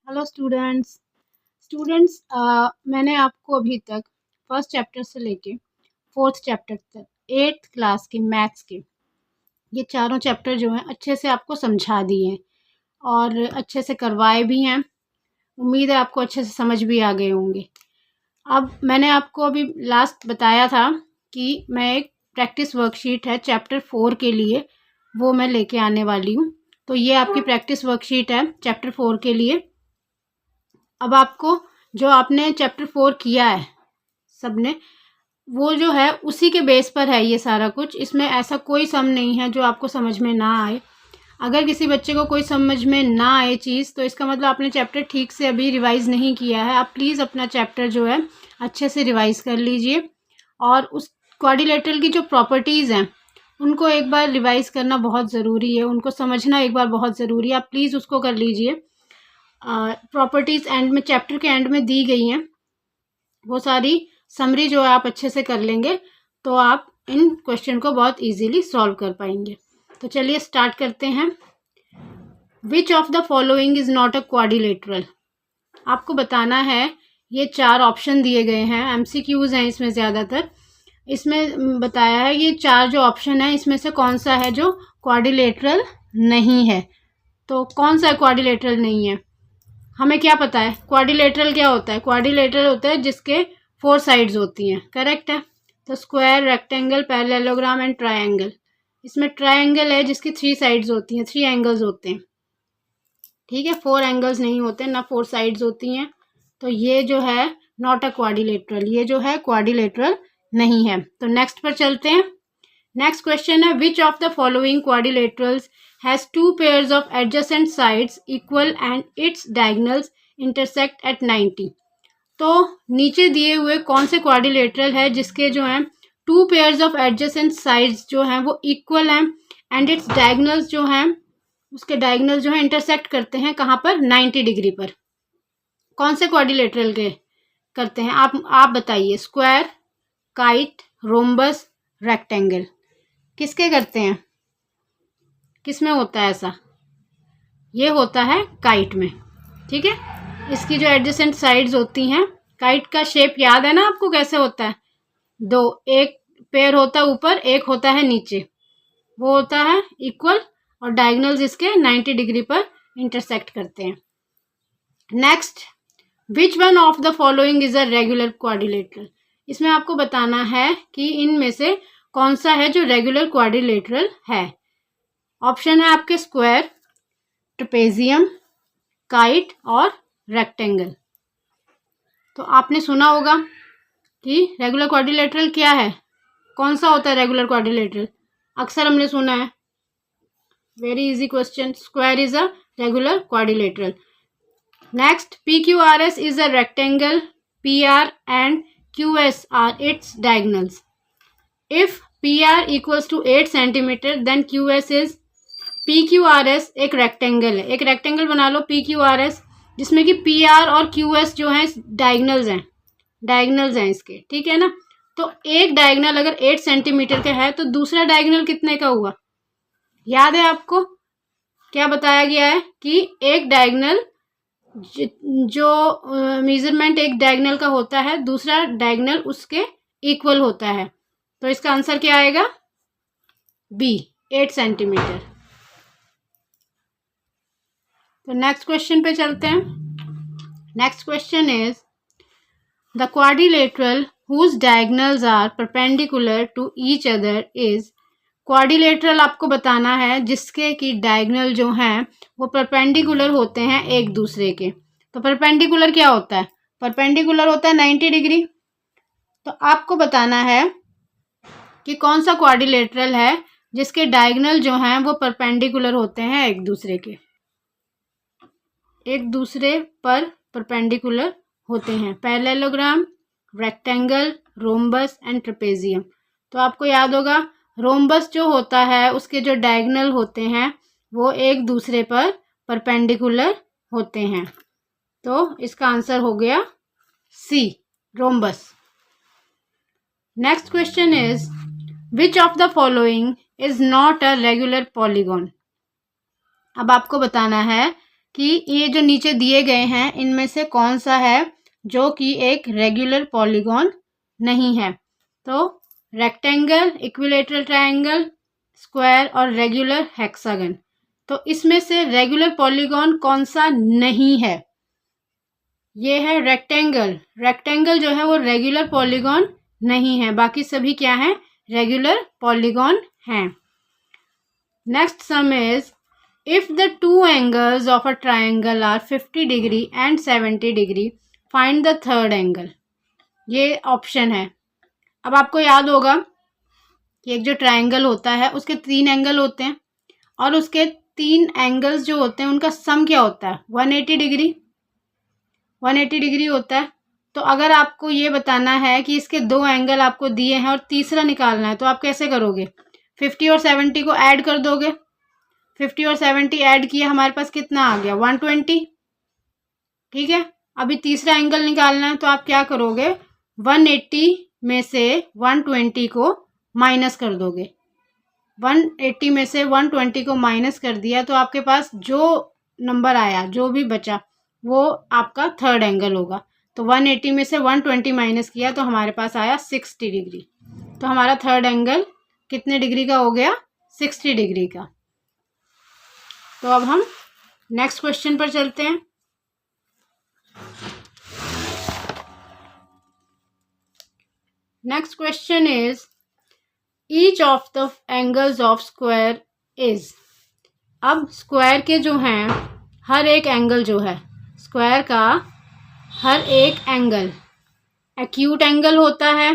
Hello students मैंने आपको अभी तक फर्स्ट चैप्टर से लेके फोर्थ चैप्टर तक एट्थ क्लास के मैथ्स के ये चारों चैप्टर जो हैं अच्छे से आपको समझा दिए हैं और अच्छे से करवाए भी हैं। उम्मीद है आपको अच्छे से समझ भी आ गए होंगे। अब मैंने आपको अभी लास्ट बताया था कि मैं एक प्रैक्टिस वर्कशीट है चैप्टर 4 के लिए, वो मैं लेके आने वाली हूँ। तो ये आपकी प्रैक्टिस वर्कशीट है चैप्टर 4 के लिए। अब आपको जो आपने चैप्टर 4 किया है सबने, वो जो है उसी के बेस पर है ये सारा कुछ। इसमें ऐसा कोई सम नहीं है जो आपको समझ में ना आए। अगर किसी बच्चे को कोई समझ में ना आए चीज़, तो इसका मतलब आपने चैप्टर ठीक से अभी रिवाइज़ नहीं किया है। आप प्लीज़ अपना चैप्टर जो है अच्छे से रिवाइज़ कर लीजिए और उस क्वाड्रिलेटरल की जो प्रॉपर्टीज़ हैं उनको एक बार रिवाइज़ करना बहुत ज़रूरी है, उनको समझना एक बार बहुत ज़रूरी है। आप प्लीज़ उसको कर लीजिए। प्रॉपर्टीज़ एंड में, चैप्टर के एंड में दी गई हैं, वो सारी समरी जो है आप अच्छे से कर लेंगे तो आप इन क्वेश्चन को बहुत इजीली सॉल्व कर पाएंगे। तो चलिए स्टार्ट करते हैं। विच of the following is not a quadrilateral. आपको बताना है, ये 4 ऑप्शन दिए गए हैं, एमसीक्यूज़ हैं इसमें ज़्यादातर। इसमें बताया है ये 4 जो ऑप्शन है इसमें से कौन सा है जो क्वाड्रिलेटरल नहीं है। तो कौन सा क्वाड्रिलेटरल नहीं है? हमें क्या पता है क्वाड्रिलेटरल क्या होता है? क्वाड्रिलेटरल होता है जिसके 4 साइड्स होती हैं, करेक्ट है। तो square, rectangle, parallelogram and triangle. इसमें ट्रायंगल है जिसकी 3 साइड्स होती हैं, 3 एंगल्स होते हैं, ठीक है। 4 एंगल्स नहीं होते, ना 4 साइड्स होती हैं। तो ये जो है नॉट अ क्वाड्रिलेटरल, ये जो है क्वाड्रिलेटरल नहीं है। तो नेक्स्ट पर चलते हैं। नेक्स्ट क्वेश्चन है, विच of the following quadrilaterals has 2 pairs of adjacent sides equal and its diagonals intersect at 90। तो नीचे दिए हुए कौन से क्वाड्रिलेटरल है जिसके जो हैं 2 pairs of adjacent sides जो हैं वो इक्वल हैं एंड इट्स डायगनल्स जो हैं, उसके डायगनल जो हैं इंटरसेक्ट करते हैं कहाँ पर? 90 डिग्री पर। कौन से क्वाड्रिलेटरल के करते हैं आप बताइए। स्क्वायर, काइट, रोम्बस, रेक्टेंगल, किसके करते हैं? किस में होता है ऐसा? ये होता है काइट में, ठीक है। इसकी जो एडजेसेंट साइड्स होती हैं, काइट का शेप याद है ना आपको कैसे होता है? 2, एक पेयर होता है ऊपर, एक होता है नीचे, वो होता है इक्वल और डायगोनल्स इसके 90 डिग्री पर इंटरसेक्ट करते हैं। Next, which one of the following is a regular quadrilateral. इसमें आपको बताना है कि इनमें से कौन सा है जो रेगुलर क्वाड्रिलेटरल है। ऑप्शन है आपके स्क्वायर, ट्रेपेजियम, काइट और रेक्टेंगल। तो आपने सुना होगा कि रेगुलर क्वाड्रिलेटरल क्या है, कौन सा होता है रेगुलर क्वाड्रिलेटरल? अक्सर हमने सुना है। Very easy question, square is a regular quadrilateral. Next, P Q R S is a rectangle, P R and Q S are its diagonals. If P R equals to 8 centimetre then Q S is. P Q R S एक rectangle है, एक rectangle बना लो P Q R S, जिसमें कि P R और Q S जो है डायगनल्स हैं इसके, ठीक है ना। तो एक डायगनल अगर 8 सेंटीमीटर का है तो दूसरा डायगनल कितने का हुआ? याद है आपको क्या बताया गया है कि एक डायगनल जो मेजरमेंट एक डायगनल का होता है, दूसरा डायगनल उसके इक्वल होता है। तो इसका आंसर क्या आएगा? B, 8 centimetre. तो नेक्स्ट क्वेश्चन पे चलते हैं। Next question is the quadrilateral whose diagonals are perpendicular to each other is. Quadrilateral आपको बताना है जिसके की डायगनल जो हैं वो परपेंडिकुलर होते हैं एक दूसरे के। तो परपेंडिकुलर क्या होता है? परपेंडिकुलर होता है 90 डिग्री। तो आपको बताना है कि कौन सा क्वाड्रिलेटरल है जिसके डायगनल जो हैं वो परपेंडिकुलर होते हैं एक दूसरे के, एक दूसरे पर परपेंडिकुलर होते हैं। Parallelogram, rectangle, rhombus and trapezium. तो आपको याद होगा रोम्बस जो होता है उसके जो डायगनल होते हैं वो एक दूसरे पर परपेंडिकुलर होते हैं। तो इसका आंसर हो गया C, rhombus. Next question is which of the following is not a regular polygon. अब आपको बताना है कि ये जो नीचे दिए गए हैं इनमें से कौन सा है जो कि एक रेगुलर पॉलीगॉन नहीं है। तो रेक्टेंगल, इक्विलेटरल ट्रायंगल, स्क्वायर और रेगुलर हेक्सागन। तो इसमें से रेगुलर पॉलीगॉन कौन सा नहीं है? ये है रेक्टेंगल। रेक्टेंगल जो है वो रेगुलर पॉलीगॉन नहीं है, बाकी सभी क्या हैं? रेगुलर पॉलीगॉन हैं। Next sum is if the two angles of a triangle are 50 degree and 70 degree, find the third angle. ये ऑप्शन है। अब आपको याद होगा कि एक जो ट्रायंगल होता है उसके 3 एंगल होते हैं और उसके 3 एंगल्स जो होते हैं उनका सम क्या होता है? 180 डिग्री। 180 डिग्री होता है। तो अगर आपको ये बताना है कि इसके 2 एंगल आपको दिए हैं और तीसरा निकालना है तो आप कैसे करोगे? 50 और 70 को ऐड कर दोगे। 50 और 70 ऐड किया, हमारे पास कितना आ गया? 120। ठीक है, अभी तीसरा एंगल निकालना है तो आप क्या करोगे? 180 में से 120 को माइनस कर दोगे। 180 में से 120 को माइनस कर दिया तो आपके पास जो नंबर आया, जो भी बचा, वो आपका थर्ड एंगल होगा। तो 180 में से 120 माइनस किया तो हमारे पास आया 60 डिग्री। तो हमारा थर्ड एंगल कितने डिग्री का हो गया? 60 डिग्री का। तो अब हम नेक्स्ट क्वेश्चन पर चलते हैं। Next question is each of the angles of square is. अब स्क्वायर के जो हैं हर एक एंगल जो है स्क्वायर का, हर एक एंगल एक्यूट एंगल होता है,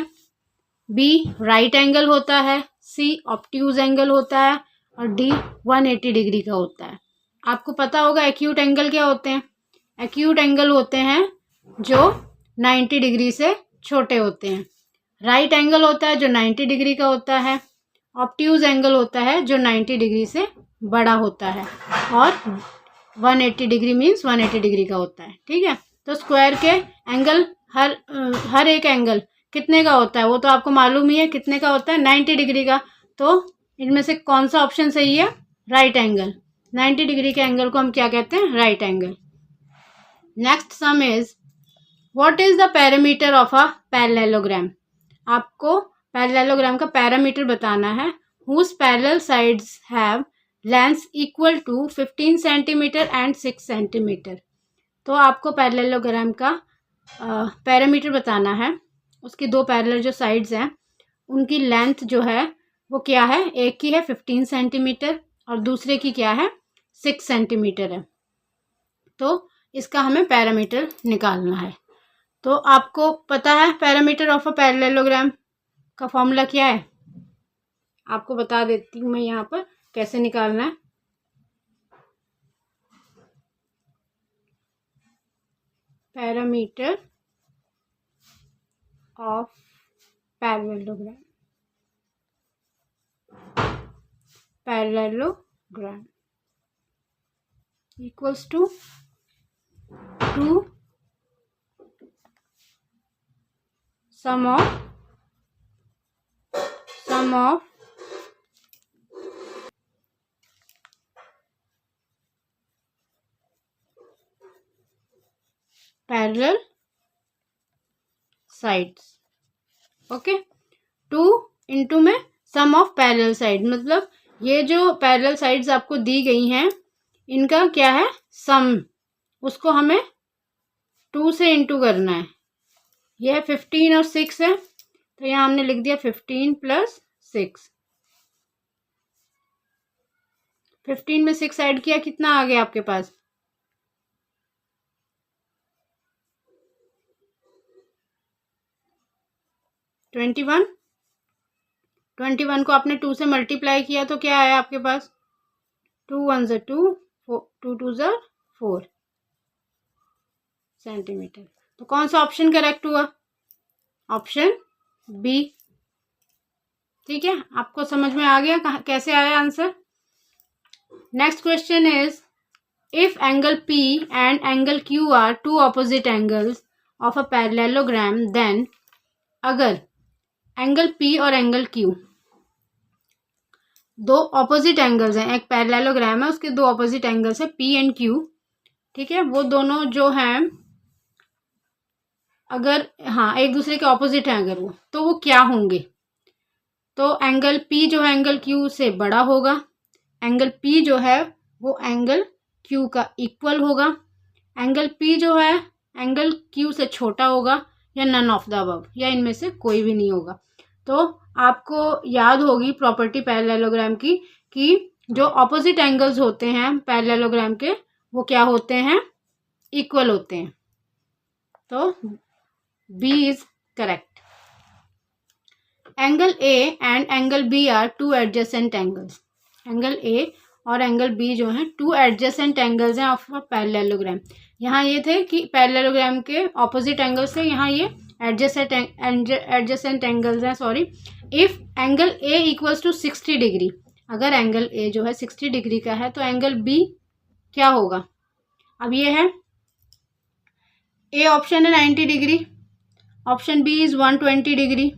बी राइट एंगल होता है, सी ऑब्ट्यूज एंगल होता है और डी 180 डिग्री का होता है। आपको पता होगा एक्यूट एंगल क्या होते हैं? एक्यूट एंगल होते हैं जो 90 डिग्री से छोटे होते हैं। राइट एंगल होता है जो 90 डिग्री का होता है। ऑब्ट्यूज एंगल होता है जो 90 डिग्री से बड़ा होता है और 180 डिग्री मीन्स 180 डिग्री का होता है। ठीक है, तो स्क्वायर के एंगल हर एक एंगल कितने का होता है वो तो आपको मालूम ही है। कितने का होता है? 90 डिग्री का। तो इनमें से कौन सा ऑप्शन सही है? Right angle. 90 डिग्री के एंगल को हम क्या कहते हैं? Right angle. Next sum is what is the parameter of a parallelogram. आपको पैरेललोग्राम का पैरामीटर बताना है। Whose parallel sides have lengths equal to 15 centimetre and 6 centimetre. तो आपको पैरेललोग्राम का पैरामीटर बताना है। उसकी 2 पैरेलल जो साइड्स हैं उनकी लेंथ जो है वो क्या है? एक की है 15 सेंटीमीटर और दूसरे की क्या है? 6 सेंटीमीटर है। तो इसका हमें पैरामीटर निकालना है। तो आपको पता है पैरामीटर ऑफ अ पैरेललोग्राम का फॉर्मूला क्या है? आपको बता देती हूँ मैं यहाँ पर कैसे निकालना है। Parameter of parallelogram. Parallelogram equals to 2 sum of parallel sides। Okay, 2 into में सम ऑफ पैरेलल साइड, मतलब ये जो पैरेलल साइड्स आपको दी गई हैं इनका क्या है? सम। उसको हमें 2 से इंटू करना है। यह 15 और 6 है तो यहाँ हमने लिख दिया 15 प्लस 6। 15 में 6 ऐड किया, कितना आ गया आपके पास? 21। 21 को आपने 2 से मल्टीप्लाई किया तो क्या आया आपके पास? 2 1 ज़ा 2, 2 2 ज़ा 4 सेंटीमीटर। तो कौन सा ऑप्शन करेक्ट हुआ? Option B. ठीक है, आपको समझ में आ गया कैसे आया आंसर। Next question is if angle P and angle Q are 2 opposite angles of a parallelogram then, अगर एंगल P और एंगल Q 2 ऑपोजिट एंगल्स हैं, एक पैरेललोग्राम है उसके 2 ऑपोजिट एंगल्स है P एंड Q, ठीक है, वो दोनों जो हैं अगर हाँ एक दूसरे के ऑपोजिट हैं अगर वो, तो वो क्या होंगे? तो एंगल P जो है एंगल Q से बड़ा होगा, एंगल P जो है वो एंगल Q का इक्वल होगा, एंगल P जो है एंगल Q से छोटा होगा, या नन ऑफ द अबव, या इनमें से कोई भी नहीं होगा। तो आपको याद होगी प्रॉपर्टी पैरेललोग्राम की कि जो ऑपोजिट एंगल्स होते हैं पैरेललोग्राम के वो क्या होते हैं? इक्वल होते हैं। तो B is correct. Angle A and angle B are two adjacent angles. Angle A और एंगल B जो हैं टू एडजेसेंट एंगल्स हैं ऑफ अ पैरेललोग्राम। यहाँ ये थे कि पैरेललोग्राम के ऑपोजिट एंगल्स थे, यहाँ ये एडजेसेंट एंगल्स हैं, sorry. If angle A equals to 60 degree, अगर एंगल A जो है 60 डिग्री का है तो एंगल B क्या होगा? अब ये है A ऑप्शन है 90 degree, option B is 120 degree,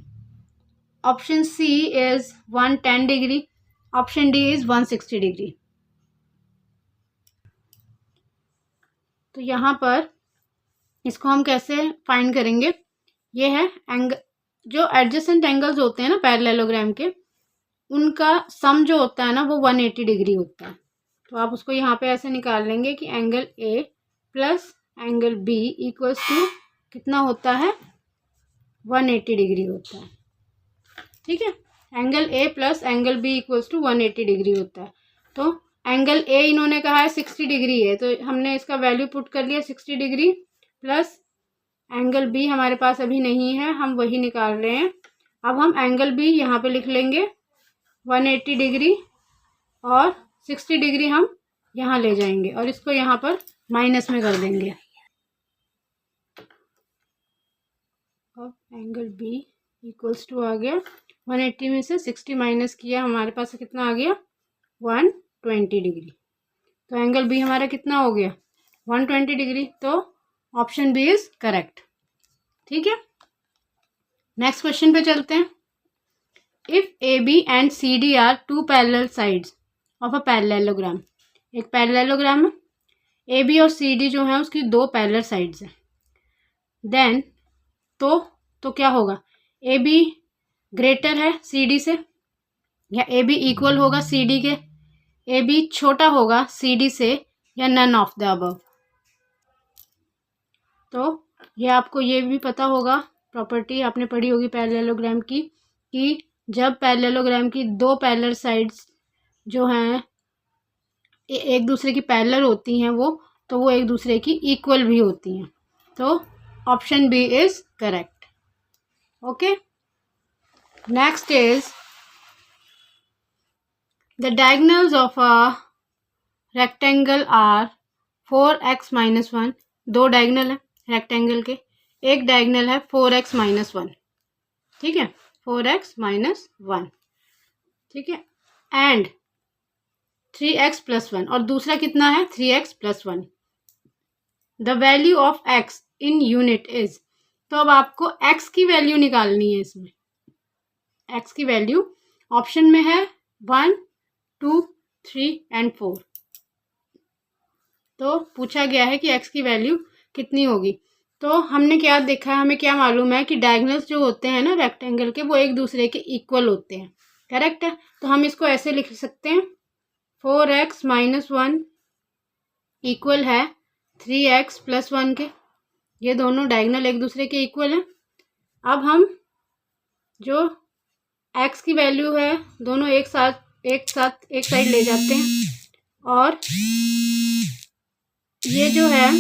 option C is 110 degree, option D is 160 degree. तो यहाँ पर इसको हम कैसे फाइंड करेंगे? ये है एंगल, जो एडजेसेंट एंगल्स होते हैं ना पैरेललोग्राम के, उनका सम जो होता है ना वो 180 डिग्री होता है। तो आप उसको यहाँ पे ऐसे निकाल लेंगे कि angle A plus angle B equals to कितना होता है? 180 डिग्री होता है। ठीक है, angle A plus angle B equals to 180 degree होता है। तो एंगल A इन्होंने कहा है 60 डिग्री है, तो हमने इसका वैल्यू पुट कर लिया 60 डिग्री, प्लस एंगल B हमारे पास अभी नहीं है, हम वही निकाल रहे हैं। अब हम एंगल B यहाँ पे लिख लेंगे 180 डिग्री, और 60 डिग्री हम यहाँ ले जाएंगे और इसको यहाँ पर माइनस में कर देंगे। अब एंगल B इक्वल्स टू आ गया 180 में से 60 माइनस किया, हमारे पास कितना आ गया? 120 डिग्री। तो एंगल B हमारा कितना हो गया? 120 डिग्री। तो ऑप्शन B इज करेक्ट। ठीक है, नेक्स्ट क्वेश्चन पे चलते हैं। If AB and CD are two parallel sides of a parallelogram, एक पैरेललोग्राम है, AB और CD जो है उसकी दो पैरेलल साइड्स हैं, देन तो क्या होगा? AB ग्रेटर है CD से, या AB इक्वल होगा CD के, AB छोटा होगा CD से, या नन ऑफ द अबव। तो ये आपको ये भी पता होगा, प्रॉपर्टी आपने पढ़ी होगी पैरेललोग्राम की, कि जब पैरेललोग्राम की दो पैरेलल साइड्स जो हैं एक दूसरे की पैरेलल होती हैं तो वो एक दूसरे की इक्वल भी होती हैं। तो option B is correct. Okay, next is the diagonals of a rectangle are 4x minus 1। दो डायगोनल है रेक्टेंगल के, एक डायगोनल है 4x माइनस 1। ठीक है, 4x माइनस 1। ठीक है, एंड 3x प्लस 1, और दूसरा कितना है? 3x plus 1। The value of x in unit is. तो अब आपको x की वैल्यू निकालनी है। इसमें x की वैल्यू ऑप्शन में है 1, 2, 3 एंड 4। तो पूछा गया है कि x की वैल्यू कितनी होगी। तो हमने क्या देखा है, हमें क्या मालूम है कि डायगोनल्स जो होते हैं ना रेक्टेंगल के, वो एक दूसरे के इक्वल होते हैं। करेक्ट है, तो हम इसको ऐसे लिख सकते हैं 4x माइनस 1 इक्वल है 3x प्लस 1 के। ये दोनों डायगोनल एक दूसरे के इक्वल हैं। अब हम जो x की वैल्यू है दोनों एक साइड ले जाते हैं, और ये जो है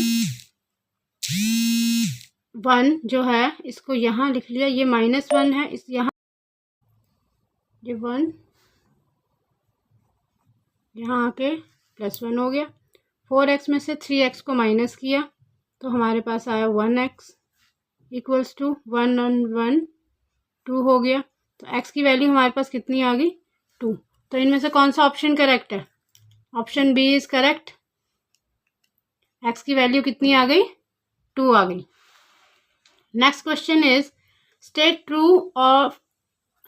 1 जो है इसको यहाँ लिख लिया, ये माइनस 1 है, इस यहाँ ये 1 यहाँ आके प्लस 1 हो गया। 4x में से 3x को माइनस किया तो हमारे पास आया 1x इक्वल्स टू 1 और 1 2 हो गया। तो x की वैल्यू हमारे पास कितनी आ गई? 2। तो इनमें से कौन सा ऑप्शन करेक्ट है? Option B is correct. x की वैल्यू कितनी आ गई? 2 आ गई। Next question is state true of,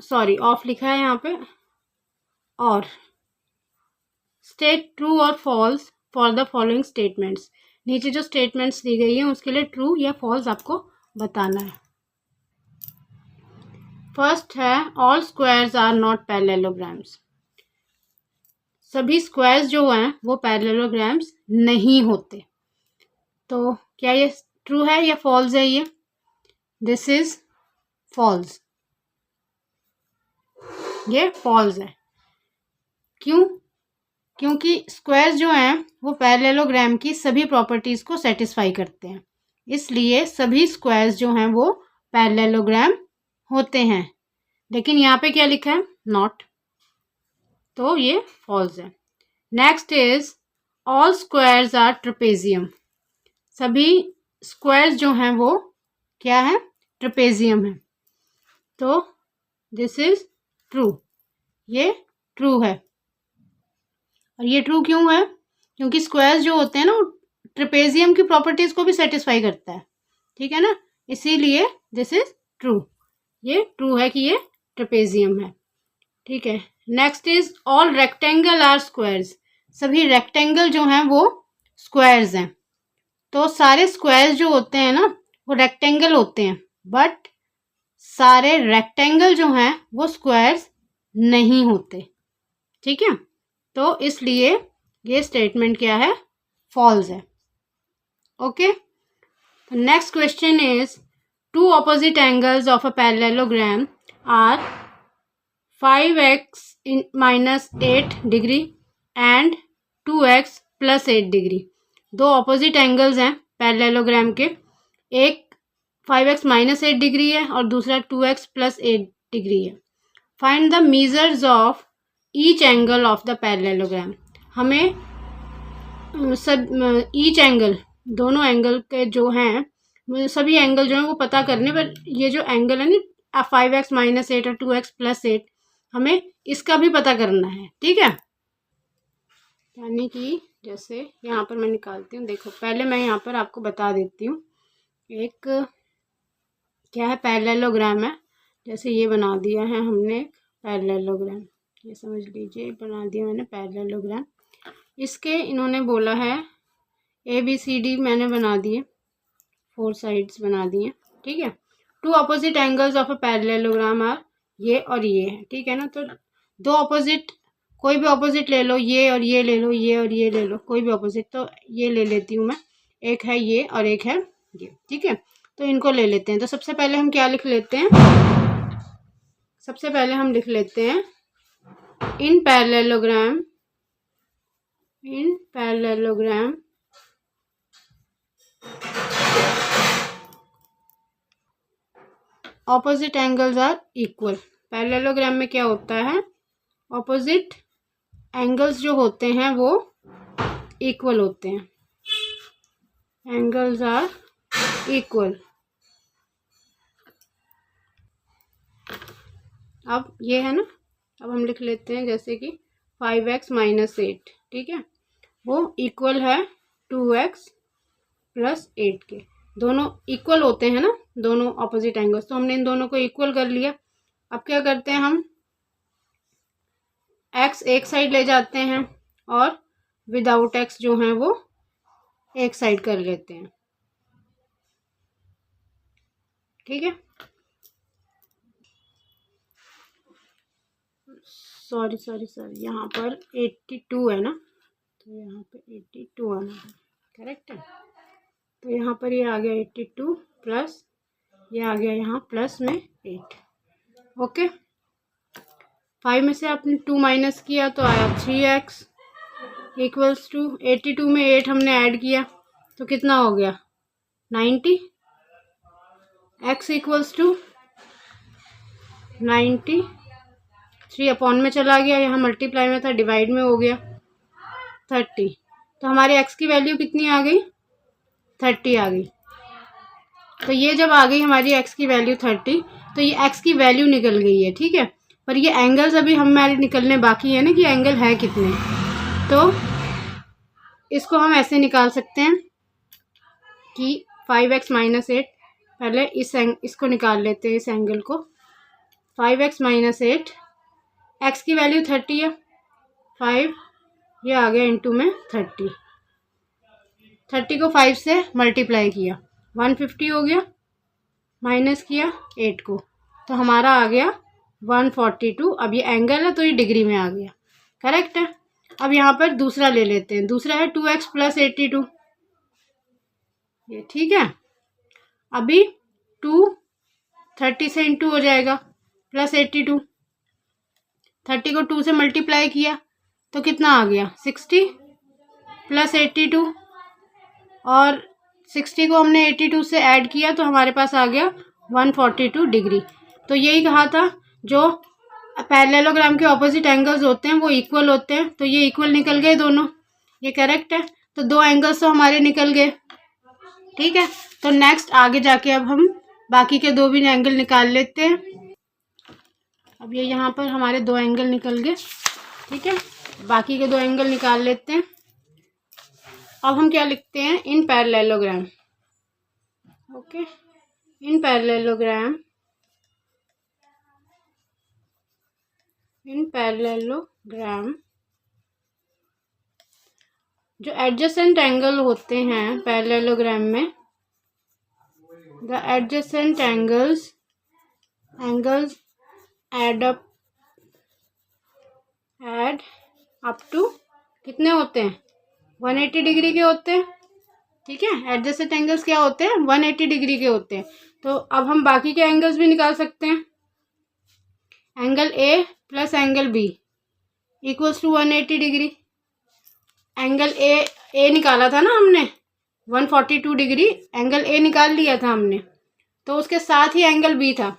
sorry of लिखा है यहाँ पे, और स्टेट ट्रू और false for the following statements. नीचे जो स्टेटमेंट्स दी गई हैं उसके लिए ट्रू या फॉल्स आपको बताना है। फर्स्ट है all squares are not parallelograms. सभी स्क्वायर्स जो हैं वो पैरेललोग्राम्स नहीं होते। तो क्या ये ट्रू है या फॉल्स है? ये दिस इज फॉल्स, ये फॉल्स है। क्यों? क्योंकि स्क्वायर्स जो हैं वो पैरेललोग्राम की सभी प्रॉपर्टीज को सेटिस्फाई करते हैं, इसलिए सभी स्क्वायर्स जो हैं वो पैरेललोग्राम होते हैं। लेकिन यहाँ पे क्या लिखा है? नॉट, तो ये फॉल्स है। Next is all squares are trapezium. सभी स्क्वायर्स जो हैं वो क्या है? ट्रेपेजियम है। तो दिस इज ट्रू, ये ट्रू है। और ये ट्रू क्यों है? क्योंकि स्क्वायर्स जो होते हैं ना वो ट्रेपेजियम की प्रॉपर्टीज को भी सेटिस्फाई करता है, ठीक है ना, इसीलिए दिस इज ट्रू, ये ट्रू है कि ये ट्रेपेजियम है, ठीक है। Next is all rectangle are squares. सभी रेक्टेंगल जो हैं वो स्क्वायर्स हैं। तो सारे स्क्वायर्स जो होते हैं ना वो रेक्टेंगल होते हैं, बट सारे रेक्टेंगल जो हैं वो स्क्वायर्स नहीं होते, ठीक है। तो इसलिए ये स्टेटमेंट क्या है? फॉल्स है। Okay, next question is two opposite angles of a parallelogram are 5x minus 8 degree and 2x plus 8 degree. दो ऑपोजिट एंगल्स हैं पैरेललोग्राम के, एक 5x minus 8 डिग्री है और दूसरा 2x plus 8 डिग्री है। Find the measures of each angle of the parallelogram. हमें सब ईच एंगल, दोनों एंगल के जो हैं सभी एंगल जो हैं वो पता करने, पर ये जो एंगल है ना 5x minus 8 और 2x plus 8 हमें इसका भी पता करना है, ठीक है। यानी कि जैसे यहाँ पर मैं निकालती हूँ, देखो पहले मैं यहाँ पर आपको बता देती हूँ। एक क्या है? पैरेललोग्राम है। जैसे ये बना दिया है हमने पैरेललोग्राम, ये समझ लीजिए बना दिया मैंने पैरेललोग्राम। इसके इन्होंने बोला है ABCD मैंने बना दिए, 4 साइड्स बना दिए, ठीक है। Two opposite angles of a parallelogram are, ये और ये है, ठीक है ना। तो दो अपोजिट, कोई भी अपोजिट ले लो, ये और ये ले लो, ये और ये ले लो, कोई भी अपोजिट। तो ये ले लेती हूँ मैं, एक है ये और एक है ये, ठीक है। तो इनको ले लेते हैं। तो सबसे पहले हम क्या लिख लेते हैं? सबसे पहले हम लिख लेते हैं in parallelogram, in parallelogram opposite angles are equal. Parallelogram में क्या होता है? ऑपोजिट एंगल्स जो होते हैं वो इक्वल होते हैं, एंगल्स आर इक्वल। अब ये है ना, अब हम लिख लेते हैं जैसे कि 5x minus 8, ठीक है, वो इक्वल है 2x plus 8 के। दोनों इक्वल होते हैं ना, दोनों ऑपोजिट एंगल्स। तो हमने इन दोनों को इक्वल कर लिया। अब क्या करते हैं हम? x एक साइड ले जाते हैं और विदाउट x जो है वो एक साइड कर लेते हैं, ठीक है। सॉरी यहाँ पर 82 है ना, तो यहाँ पे 82 आना है, करेक्ट है। तो यहाँ पर ये आ गया 82 प्लस ये आ गया यहाँ प्लस में 8, ओके। 5 में से आपने 2 माइनस किया तो आया 3x इक्वल्स टू 82 में 8 हमने ऐड किया तो कितना हो गया? 90। x इक्वल्स टू 90, 3 अपॉन में चला गया, यहाँ मल्टीप्लाई में था, डिवाइड में हो गया 30। तो हमारे x की वैल्यू कितनी आ गई? 30 आ गई। तो ये जब आ गई हमारी x की वैल्यू 30, तो ये x की वैल्यू निकल गई है, ठीक है। पर ये एंगल्स अभी हमारे निकलने बाकी है ना कि एंगल है कितने। तो इसको हम ऐसे निकाल सकते हैं कि 5x minus 8, पहले इसको निकाल लेते हैं, इस एंगल को। 5x minus 8, x की वैल्यू 30 है, 5 ये आ गया इंटू में 30, 30 को 5 से मल्टीप्लाई किया, 150 हो गया, माइनस किया 8 को, तो हमारा आ गया 142। अब ये एंगल है तो ये डिग्री में आ गया, करेक्ट है। अब यहाँ पर दूसरा ले लेते हैं, दूसरा है 2x + 82, ये ठीक है। अभी 2 30 से इंटू हो जाएगा, प्लस 82, 30 को 2 से मल्टीप्लाई किया तो कितना आ गया 60 + 82, और 60 को हमने 82 से ऐड किया तो हमारे पास आ गया 142 डिग्री। तो यही कहा था, जो पैरेललोग्राम के ऑपोजिट एंगल्स होते हैं वो इक्वल होते हैं, तो ये इक्वल निकल गए दोनों, ये करेक्ट है। तो दो एंगल्स तो हमारे निकल गए, ठीक है। तो नेक्स्ट आगे जाके अब हम बाकी के दो भी एंगल निकाल लेते हैं। अब ये यहाँ पर हमारे दो एंगल निकल गए, ठीक है। बाकी के दो एंगल निकाल लेते हैं। अब हम क्या लिखते हैं, in parallelogram, okay, in parallelogram, in parallelogram जो एडजेसेंट एंगल होते हैं पैरेललोग्राम में, the adjacent angles add up to कितने होते हैं, 180 डिग्री के होते हैं, ठीक है। एडजेसेंट एंगल्स क्या होते हैं, 180 डिग्री के होते हैं। तो अब हम बाकी के एंगल्स भी निकाल सकते हैं। Angle A plus angle B equals to 180 degree. Angle A निकाला था ना हमने 142 डिग्री, एंगल ए निकाल लिया था हमने, तो उसके साथ ही एंगल बी था,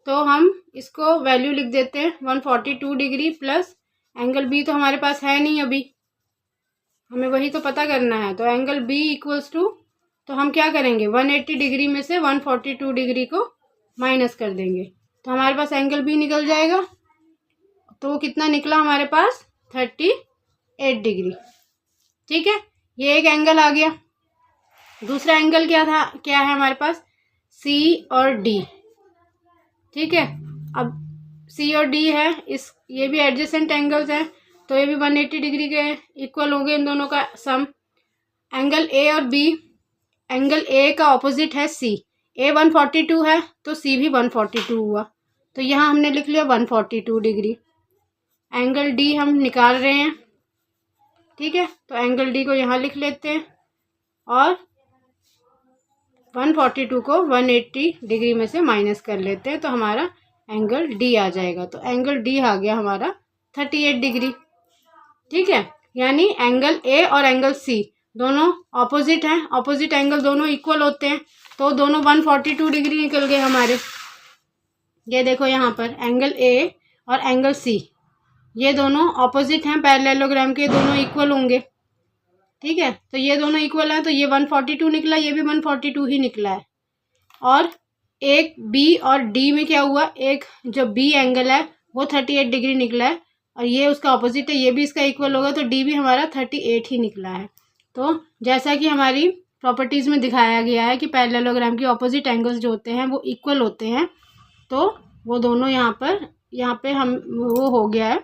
तो हम इसको वैल्यू लिख देते हैं 142 डिग्री प्लस एंगल बी तो हमारे पास है नहीं अभी, हमें वही तो पता करना है। तो एंगल बी इक्वल्स टू, तो हम क्या करेंगे 180 डिग्री में से 142 डिग्री को माइनस कर देंगे, तो हमारे पास एंगल बी निकल जाएगा। तो वो कितना निकला हमारे पास 38 डिग्री, ठीक है। ये एक एंगल आ गया। दूसरा एंगल क्या है हमारे पास, सी और डी, ठीक है। अब सी और डी है, ये भी एडजेसेंट एंगल्स हैं, तो ये भी 180 डिग्री के इक्वल होंगे इन दोनों का सम। एंगल ए और बी, एंगल ए का ऑपोजिट है सी, ए 142 है तो सी भी 142 हुआ, तो यहाँ हमने लिख लिया 142 डिग्री। एंगल डी हम निकाल रहे हैं, ठीक है, तो एंगल डी को यहाँ लिख लेते हैं और 142 को 180 डिग्री में से माइनस कर लेते हैं, तो हमारा एंगल डी आ जाएगा। तो एंगल डी आ गया हमारा 38 डिग्री, ठीक है। यानी एंगल ए और एंगल सी दोनों ऑपोजिट हैं, ऑपोजिट एंगल दोनों इक्वल होते हैं, तो दोनों 142 डिग्री निकल गए हमारे। ये देखो यहाँ पर एंगल ए और एंगल सी ये दोनों ऑपोजिट हैं पैरेललोग्राम के, दोनों इक्वल होंगे, ठीक है। तो ये दोनों इक्वल हैं, तो ये 142 निकला, ये भी 142 ही निकला है। और एक बी और डी में क्या हुआ, एक जो बी एंगल है वो 38 डिग्री निकला है, और ये उसका ऑपोजिट है, ये भी इसका इक्वल होगा, तो डी भी हमारा 38 ही निकला है। तो जैसा कि हमारी प्रॉपर्टीज़ में दिखाया गया है कि पैरेललोग्राम की ऑपोजिट एंगल्स जो होते हैं वो इक्वल होते हैं, तो वो दोनों यहाँ पे हम वो हो गया है,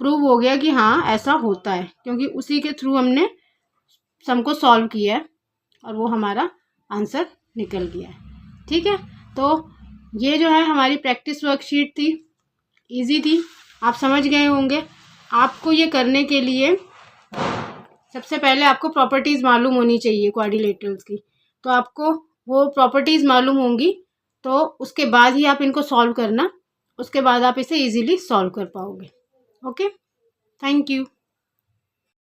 प्रूव हो गया कि हाँ ऐसा होता है, क्योंकि उसी के थ्रू हमने सम को सॉल्व किया है और वो हमारा आंसर निकल गया है, ठीक है। तो ये जो है हमारी प्रैक्टिस वर्कशीट थी, इजी थी, आप समझ गए होंगे। आपको ये करने के लिए सबसे पहले आपको प्रॉपर्टीज़ मालूम होनी चाहिए क्वाड्रिलेटरल्स की, तो आपको वो प्रॉपर्टीज़ मालूम होंगी, तो उसके बाद ही आप इनको सॉल्व करना, उसके बाद आप इसे इजीली सॉल्व कर पाओगे। Okay, thank you.